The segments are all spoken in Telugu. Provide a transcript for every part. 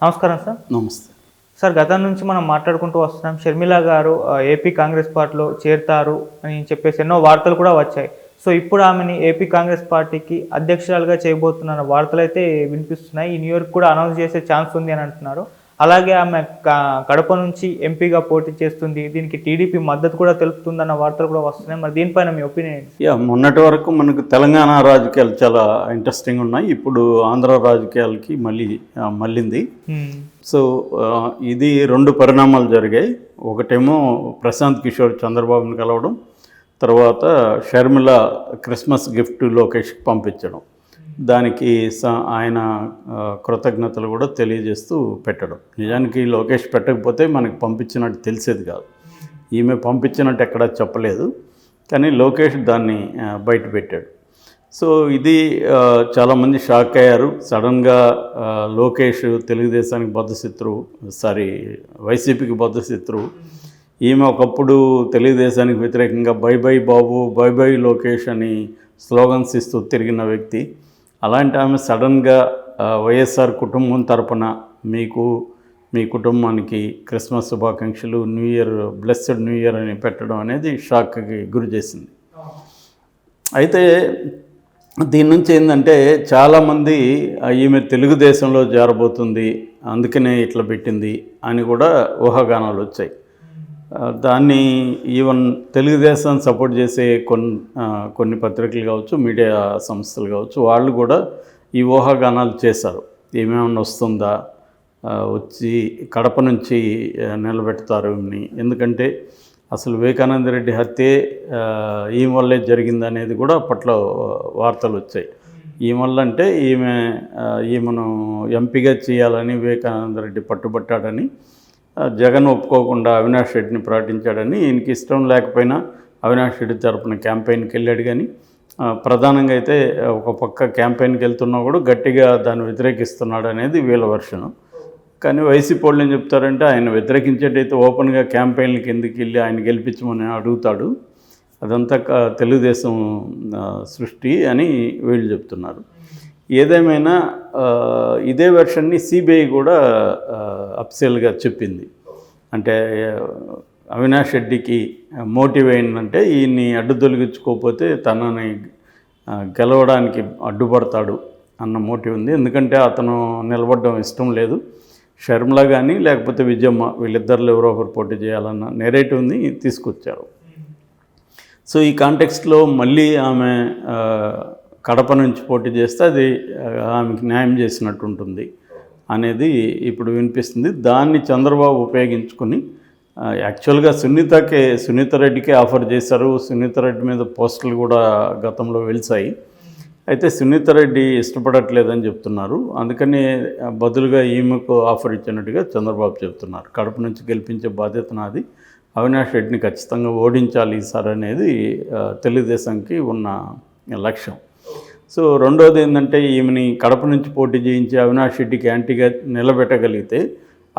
నమస్కారం సార్. నమస్తే సార్, గతం నుంచి మనం మాట్లాడుకుంటూ వస్తున్నాం. షర్మిల గారు ఏపీ కాంగ్రెస్ పార్టీలో చేరుతారు అని చెప్పేసి ఎన్నో వార్తలు కూడా వచ్చాయి. సో ఇప్పుడు ఆమెని ఏపీ కాంగ్రెస్ పార్టీకి అధ్యక్షురాలుగా చేయబోతున్న వార్తలు అయితే వినిపిస్తున్నాయి. ఈ న్యూ ఇయర్కి కూడా అనౌన్స్ చేసే ఛాన్స్ ఉంది అని అంటున్నారు. అలాగే ఆమె కడప నుంచి ఎంపీగా పోటీ చేస్తుంది, దీనికి టీడీపీ మద్దతు కూడా తెలుపుతుందన్న వార్తలు కూడా వస్తున్నాయి. మరి దీనిపైన మీ ఒపీనియన్? మొన్నటి వరకు మనకు తెలంగాణ రాజకీయాలు చాలా ఇంట్రెస్టింగ్ ఉన్నాయి. ఇప్పుడు ఆంధ్ర రాజకీయాలకి మళ్ళింది. సో ఇది రెండు పరిణామాలు జరిగాయి. ఒకటేమో ప్రశాంత్ కిషోర్ చంద్రబాబుని కలవడం, తర్వాత షర్మిల క్రిస్మస్ గిఫ్ట్ లోకేష్కి పంపించడం, దానికి ఆయన కృతజ్ఞతలు కూడా తెలియజేస్తూ పెట్టడం. నిజానికి లోకేష్ పెట్టకపోతే మనకు పంపించినట్టు తెలిసేది కాదు. ఈమె పంపించినట్టు ఎక్కడా చెప్పలేదు, కానీ లోకేష్ దాన్ని బయట పెట్టాడు. సో ఇది చాలామంది షాక్ అయ్యారు. సడన్గా లోకేష్ తెలుగుదేశానికి బద్ధశత్రువు, వైసీపీకి బద్ధశత్రువు. ఈమె ఒకప్పుడు తెలుగుదేశానికి వ్యతిరేకంగా by by Babu, by by Lokesh అని స్లోగన్స్ ఇస్తూ తిరిగిన వ్యక్తి. అలాంటి ఆమె సడన్గా వైఎస్ఆర్ కుటుంబం తరపున మీకు, మీ కుటుంబానికి క్రిస్మస్ శుభాకాంక్షలు, new year, blessed new year అని పెట్టడం అనేది షాక్కి గురి చేసింది. అయితే దీని నుంచి ఏంటంటే చాలామంది ఈమె తెలుగుదేశంలో చేరబోతుంది, అందుకనే ఇట్లా పెట్టింది అని కూడా ఊహాగానాలు వచ్చాయి. దాన్ని ఈవెన్ తెలుగుదేశాన్ని సపోర్ట్ చేసే కొన్ని పత్రికలు కావచ్చు, మీడియా సంస్థలు కావచ్చు, వాళ్ళు కూడా ఈ ఊహాగానాలు చేశారు. ఏమేమన్నా వస్తుందా, వచ్చి కడప నుంచి నిలబెడతారు అని. ఎందుకంటే అసలు వివేకానంద రెడ్డి హత్యే ఈమె వల్లే జరిగిందనేది కూడా అప్పట్లో వార్తలు వచ్చాయి. ఈమె వల్ల అంటే ఈమెను ఎంపీగా చేయాలని వివేకానంద రెడ్డి పట్టుబట్టాడని, జగన్ ఒప్పుకోకుండా అవినాష్ రెడ్డిని ప్రకటించాడని, ఈయనకి ఇష్టం లేకపోయినా అవినాష్ రెడ్డి తరపున క్యాంపెయిన్కి వెళ్ళాడు. కానీ ప్రధానంగా అయితే ఒక పక్క క్యాంపెయిన్కి వెళ్తున్నా కూడా గట్టిగా దాన్ని వ్యతిరేకిస్తున్నాడు అనేది వీళ్ళ వర్షను. కానీ వైసీపీ వాళ్ళు ఏం చెప్తారంటే ఆయన వ్యతిరేకించేటైతే ఓపెన్గా క్యాంపెయిన్లకి ఎందుకు వెళ్ళి ఆయన గెలిపించమని అడుగుతాడు, అదంతా తెలుగుదేశం సృష్టి అని వీళ్ళు చెప్తున్నారు. ఏదేమైనా ఇదే వెర్షన్ని సిబిఐ కూడా అఫీషియల్గా చెప్పింది. అంటే అవినాష్ రెడ్డికి మోటివ్ ఏంటంటే ఈయన్ని అడ్డు తొలగించుకోకపోతే తనని గెలవడానికి అడ్డుపడతాడు అన్న మోటివ్ ఉంది. ఎందుకంటే అతను నిలబడడం ఇష్టం లేదు. షర్మిల కానీ లేకపోతే విజయమ్మ, వీళ్ళిద్దరిలో ఎవరో ఒకరు పోటీ చేయాలన్న నెరేటివ్ని తీసుకొచ్చారు. సో ఈ కాంటెక్స్ట్లో మళ్ళీ ఆమె కడప నుంచి పోటీ చేస్తే అది ఆమెకి న్యాయం చేసినట్టు ఉంటుంది అనేది ఇప్పుడు వినిపిస్తుంది. దాన్ని చంద్రబాబు ఉపయోగించుకొని యాక్చువల్గా సునీత రెడ్డికే ఆఫర్ చేశారు. సునీత రెడ్డి మీద పోస్టులు కూడా గతంలో వెలిసాయి. అయితే సునీత రెడ్డి ఇష్టపడట్లేదని చెప్తున్నారు. అందుకని బదులుగా ఈమెకు ఆఫర్ ఇచ్చినట్టుగా చంద్రబాబు చెప్తున్నారు. కడప నుంచి గెలిపించే బాధ్యత నాది, అవినాష్ రెడ్డిని ఖచ్చితంగా ఓడించాలి సార్ అనేది తెలుగుదేశంకి ఉన్న లక్ష్యం. సో రెండోది ఏంటంటే ఈమెని కడప నుంచి పోటీ చేయించి అవినాష్ రెడ్డికి యాంటీగా నిలబెట్టగలిగితే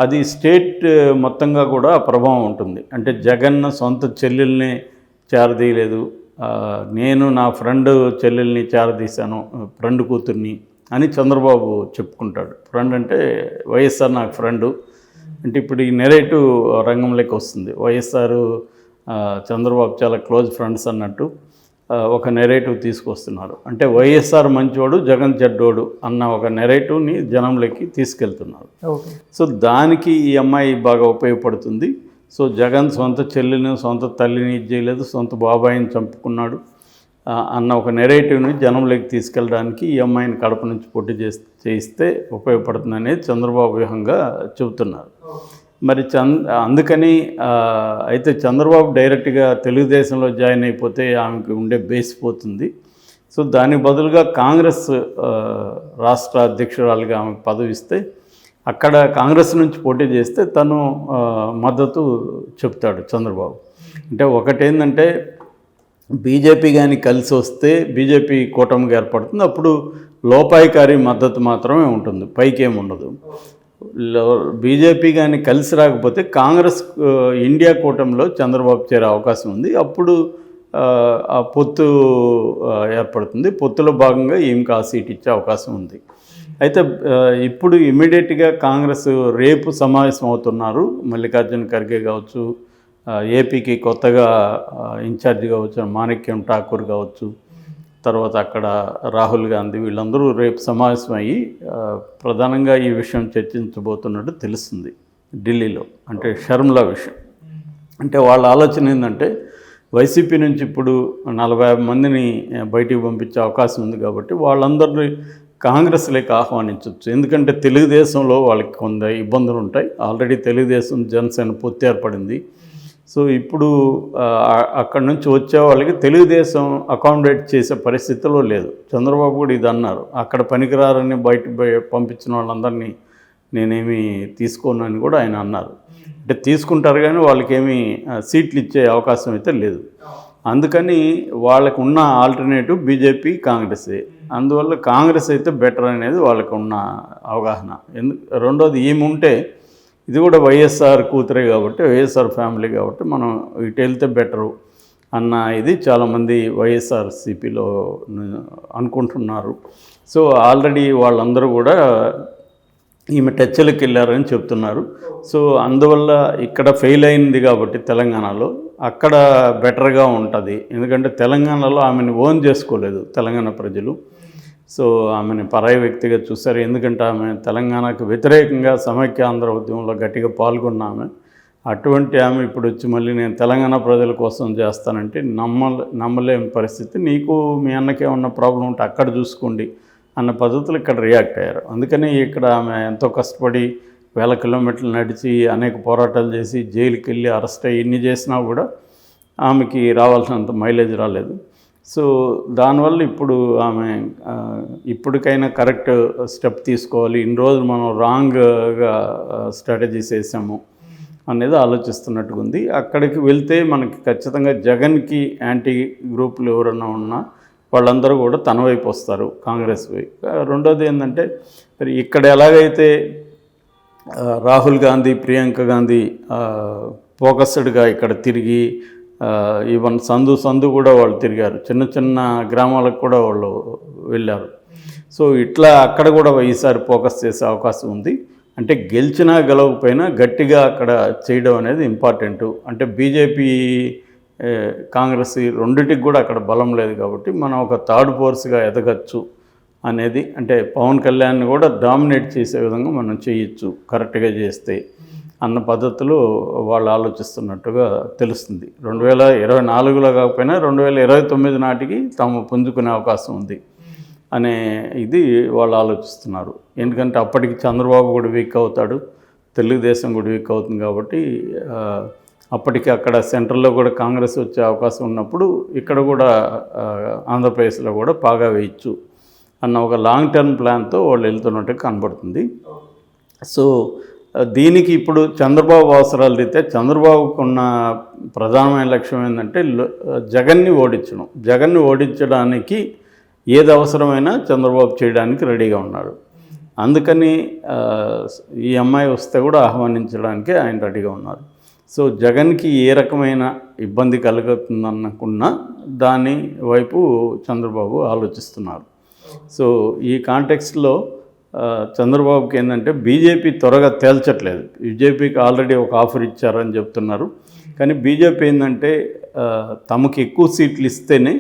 అది స్టేట్ మొత్తంగా కూడా ప్రభావం ఉంటుంది. అంటే జగన్ సొంత చెల్లెల్ని చేరదీయలేదు, నేను నా ఫ్రెండ్ చెల్లెల్ని చేరదీశాను, ఫ్రెండ్ కూతుర్ని అని చంద్రబాబు చెప్పుకుంటాడు. ఫ్రెండ్ అంటే వైఎస్ఆర్ నాకు ఫ్రెండు అంటే ఇప్పుడు ఈ నెరేటివ్ రంగంలోకి వస్తుంది. వైఎస్ఆర్ చంద్రబాబు చాలా క్లోజ్ ఫ్రెండ్స్ అన్నట్టు ఒక నెరేటివ్ తీసుకొస్తున్నారు. అంటే వైఎస్ఆర్ మంచివాడు, జగన్ చెడ్డోడు అన్న ఒక నెరేటివ్ని జనంలోకి తీసుకెళ్తున్నారు. సో దానికి ఈ అమ్మాయి బాగా ఉపయోగపడుతుంది. సో జగన్ సొంత చెల్లిని, సొంత తల్లిని చేయలేదు, సొంత బాబాయిని చంపుకున్నాడు అన్న ఒక నెరేటివ్ని జనంలోకి తీసుకెళ్ళడానికి ఈ అమ్మాయిని కడప నుంచి పోటీ చేయిస్తే ఉపయోగపడుతుంది అనేది చంద్రబాబు వ్యూహంగా చెబుతున్నారు. మరి అందుకని అయితే చంద్రబాబు డైరెక్ట్గా తెలుగుదేశంలో జాయిన్ అయిపోతే ఆమెకు ఉండే బేస్ పోతుంది. సో దానికి బదులుగా కాంగ్రెస్ రాష్ట్ర అధ్యక్షురాలుగా ఆమెకు పదవి ఇస్తే అక్కడ కాంగ్రెస్ నుంచి పోటీ చేస్తే తను మద్దతు చెప్తాడు చంద్రబాబు. అంటే ఒకటేంటంటే బీజేపీ కానీ కలిసి వస్తే బీజేపీ కూటమిగా ఏర్పడుతుంది. అప్పుడు లోపాయికారి మద్దతు మాత్రమే ఉంటుంది, పైకేం ఉండదు. బీజేపీ కానీ కలిసి రాకపోతే కాంగ్రెస్ ఇండియా కూటమిలో చంద్రబాబు చేరే అవకాశం ఉంది. అప్పుడు పొత్తు ఏర్పడుతుంది. పొత్తులో భాగంగా ఈమెకు ఆ సీట్ ఇచ్చే అవకాశం ఉంది. అయితే ఇప్పుడు ఇమ్మీడియట్గా కాంగ్రెస్ రేపు సమావేశం అవుతున్నారు. మల్లికార్జున ఖర్గే కావచ్చు, ఏపీకి కొత్తగా ఇన్ఛార్జిగా వచ్చిన మాణిక్యం ఠాకూర్ కావచ్చు, తర్వాత అక్కడ రాహుల్ గాంధీ, వీళ్ళందరూ రేపు సమావేశం అయ్యి ప్రధానంగా ఈ విషయం చర్చించబోతున్నట్టు తెలుస్తుంది ఢిల్లీలో. అంటే షర్మిల విషయం. అంటే వాళ్ళ ఆలోచన ఏంటంటే వైసీపీ నుంచి ఇప్పుడు 40 మందిని బయటికి పంపించే అవకాశం ఉంది కాబట్టి వాళ్ళందరినీ కాంగ్రెస్లోకి ఆహ్వానించవచ్చు. ఎందుకంటే తెలుగుదేశంలో వాళ్ళకి కొంత ఇబ్బందులు ఉంటాయి. ఆల్రెడీ తెలుగుదేశం జనసేన పొత్తు ఏర్పడింది. సో ఇప్పుడు అక్కడి నుంచి వచ్చే వాళ్ళకి తెలుగుదేశం అకామిడేట్ చేసే పరిస్థితిలో లేదు. చంద్రబాబు కూడా ఇది అన్నారు, అక్కడ పనికిరారని బయట పంపించిన వాళ్ళందరినీ నేనేమి తీసుకోను అని కూడా ఆయన అన్నారు. అంటే తీసుకుంటారు కానీ వాళ్ళకేమీ సీట్లు ఇచ్చే అవకాశం అయితే లేదు. అందుకని వాళ్ళకు ఉన్న ఆల్టర్నేటివ్ బీజేపీ, కాంగ్రెసే. అందువల్ల కాంగ్రెస్ అయితే బెటర్ అనేది వాళ్ళకు ఉన్న అవగాహన. రెండోది ఏముంటే ఇది కూడా వైఎస్ఆర్ కూతురే కాబట్టి, వైఎస్ఆర్ ఫ్యామిలీ కాబట్టి మనం ఇటు వెళ్తే బెటరు అన్న ఇది చాలామంది వైఎస్ఆర్సీపీలో అనుకుంటున్నారు. సో ఆల్రెడీ వాళ్ళందరూ కూడా ఈమె టచ్లకు వెళ్ళారని చెప్తున్నారు. సో అందువల్ల ఇక్కడ ఫెయిల్ అయింది కాబట్టి తెలంగాణలో అక్కడ బెటర్గా ఉంటుంది. ఎందుకంటే తెలంగాణలో ఆమెను ఓన్ చేసుకోలేదు తెలంగాణ ప్రజలు. సో ఆమెను పరాయి వ్యక్తిగా చూశారు. ఎందుకంటే ఆమె తెలంగాణకు వ్యతిరేకంగా సమైక్య ఆంధ్ర ఉద్యమంలో గట్టిగా పాల్గొన్నామె. అటువంటి ఆమె ఇప్పుడు వచ్చి మళ్ళీ నేను తెలంగాణ ప్రజల కోసం చేస్తానంటే నమ్మలేని పరిస్థితి. నీకు మీ అన్నకేమన్నా ప్రాబ్లం ఉంటే అక్కడ చూసుకోండి అన్న పద్ధతులు ఇక్కడ రియాక్ట్ అయ్యారు. అందుకని ఇక్కడ ఆమె ఎంతో కష్టపడి 1000 కిలోమీటర్లు నడిచి అనేక పోరాటాలు చేసి జైలుకి వెళ్ళి అరెస్ట్ అయ్యి ఇన్ని చేసినా కూడా ఆమెకి రావాల్సినంత మైలేజ్ రాలేదు. సో దానివల్ల ఇప్పుడు ఆమె ఇప్పటికైనా కరెక్ట్ స్టెప్ తీసుకోవాలి, ఇన్ని రోజులు మనం రాంగ్గా స్ట్రాటజీస్ వేసాము అనేది ఆలోచిస్తున్నట్టుగా ఉంది. అక్కడికి వెళ్తే మనకి ఖచ్చితంగా జగన్కి యాంటీ గ్రూపులు ఎవరన్నా ఉన్నా వాళ్ళందరూ కూడా తన వైపు వస్తారు, కాంగ్రెస్ వైపు. రెండోది ఏంటంటే మరి ఇక్కడ ఎలాగైతే రాహుల్ గాంధీ, ప్రియాంక గాంధీ ఫోకస్డ్గా ఇక్కడ తిరిగి ఈవెన్ సందు కూడా వాళ్ళు తిరిగారు, చిన్న చిన్న గ్రామాలకు కూడా వాళ్ళు వెళ్ళారు. సో ఇట్లా అక్కడ కూడా ఈసారి ఫోకస్ చేసే అవకాశం ఉంది. అంటే గెలిచినా గెలవకపోయినా గట్టిగా అక్కడ చేయడం అనేది ఇంపార్టెంటు. అంటే బీజేపీ, కాంగ్రెస్ రెండింటికి కూడా అక్కడ బలం లేదు కాబట్టి మనం ఒక థర్డ్ ఫోర్స్గా ఎదగచ్చు అనేది, అంటే పవన్ కళ్యాణ్ని కూడా డామినేట్ చేసే విధంగా మనం చేయొచ్చు కరెక్ట్గా చేస్తే అన్న పద్ధతిలో వాళ్ళు ఆలోచిస్తున్నట్టుగా తెలుస్తుంది. 2024లో కాకపోయినా 2029 నాటికి తాము పుంజుకునే అవకాశం ఉంది అనే ఇది వాళ్ళు ఆలోచిస్తున్నారు. ఎందుకంటే అప్పటికి చంద్రబాబు కూడా వీక్ అవుతాడు, తెలుగుదేశం కూడా వీక్ అవుతుంది కాబట్టి అప్పటికి అక్కడ సెంట్రల్లో కూడా కాంగ్రెస్ వచ్చే అవకాశం ఉన్నప్పుడు ఇక్కడ కూడా ఆంధ్రప్రదేశ్లో కూడా పాగా వేయచ్చు అన్న ఒక లాంగ్ టర్మ్ ప్లాన్తో వాళ్ళు వెళ్తున్నట్టుగా కనబడుతుంది. సో దీనికి ఇప్పుడు చంద్రబాబు అవసరాలు రీతే చంద్రబాబుకు ఉన్న ప్రధానమైన లక్ష్యం ఏంటంటే జగన్ని ఓడించడం. జగన్ని ఓడించడానికి ఏది అవసరమైనా చంద్రబాబు చేయడానికి రెడీగా ఉన్నాడు. అందుకని ఈ అమ్మాయి వస్తే కూడా ఆహ్వానించడానికి ఆయన రెడీగా ఉన్నారు. సో జగన్కి ఏ రకమైన ఇబ్బంది కలుగుతుందనుకున్నా దాని వైపు చంద్రబాబు ఆలోచిస్తున్నారు. సో ఈ కాంటెక్స్ట్లో చంద్రబాబుకి ఏంటంటే బీజేపీ త్వరగా తేల్చట్లేదు. బీజేపీకి ఆల్రెడీ ఒక ఆఫర్ ఇచ్చారని చెప్తున్నారు. కానీ బీజేపీ ఏంటంటే తమకు ఎక్కువ సీట్లు ఇస్తేనే,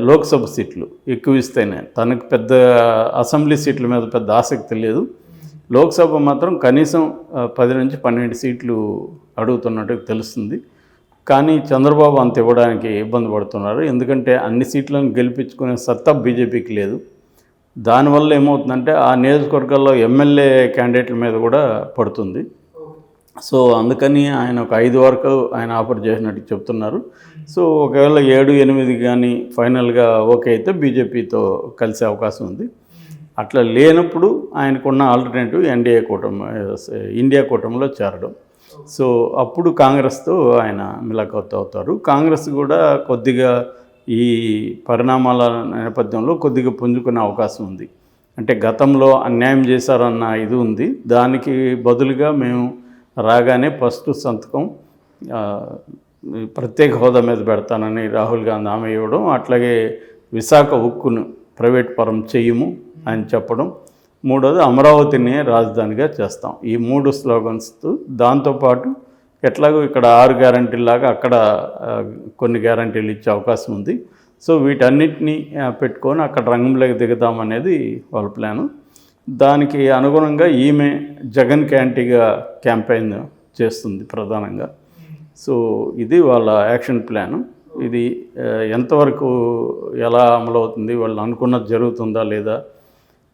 లోక్సభ సీట్లు ఎక్కువ ఇస్తేనే, తనకు పెద్ద అసెంబ్లీ సీట్ల మీద పెద్ద ఆసక్తి లేదు. లోక్సభ మాత్రం కనీసం 10 నుంచి 12 సీట్లు అడుగుతున్నట్టు తెలుస్తుంది. కానీ చంద్రబాబు అంత ఇవ్వడానికి ఇబ్బంది పడుతున్నారు. ఎందుకంటే అన్ని సీట్లను గెలిపించుకునే సత్తా బీజేపీకి లేదు. దానివల్ల ఏమవుతుందంటే ఆ నియోజకవర్గాల్లో ఎమ్మెల్యే క్యాండిడేట్ల మీద కూడా పడుతుంది. సో అందుకని ఆయన ఒక 5 వరకు ఆయన ఆఫర్ చేసినట్టు చెప్తున్నారు. సో ఒకవేళ 7, 8 కానీ ఫైనల్గా ఓకే అయితే బీజేపీతో కలిసే అవకాశం ఉంది. అట్లా లేనప్పుడు ఆయనకున్న ఆల్టర్నేటివ్ ఎన్డీఏ కూటమి, ఇండియా కూటమిలో చేరడం. సో అప్పుడు కాంగ్రెస్తో ఆయన మిలాఖత్ అవుతారు. కాంగ్రెస్ కూడా కొద్దిగా ఈ పరిణామాల నేపథ్యంలో కొద్దిగా పుంజుకునే అవకాశం ఉంది. అంటే గతంలో అన్యాయం చేశారన్న ఇది ఉంది. దానికి బదులుగా మేము రాగానే ఫస్ట్ సంతకం ప్రత్యేక హోదా మీద పెడతానని రాహుల్ గాంధీ హామీ ఇవ్వడం, అట్లాగే విశాఖ ఉక్కును ప్రైవేట్ పరం చేయము అని చెప్పడం, మూడోది అమరావతిని రాజధానిగా చేస్తాం. ఈ 3 స్లోగన్స్తో దాంతోపాటు ఎట్లాగో ఇక్కడ 6 గ్యారంటీలాగా అక్కడ కొన్ని గ్యారంటీలు ఇచ్చే అవకాశం ఉంది. సో వీటన్నిటిని పెట్టుకొని అక్కడ రంగంలోకి దిగుతామనేది వాళ్ళ ప్లాను. దానికి అనుగుణంగా ఈమె జగన్ క్యాంటీగా క్యాంపెయిన్ చేస్తుంది ప్రధానంగా. సో ఇది వాళ్ళ యాక్షన్ ప్లాను. ఇది ఎంతవరకు ఎలా అమలవుతుంది, వాళ్ళు అనుకున్నది జరుగుతుందా లేదా,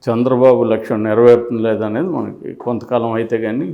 చంద్రబాబు లక్ష్యం నెరవేరుతుందా లేదా అనేది మనకి కొంతకాలం అయితే కానీ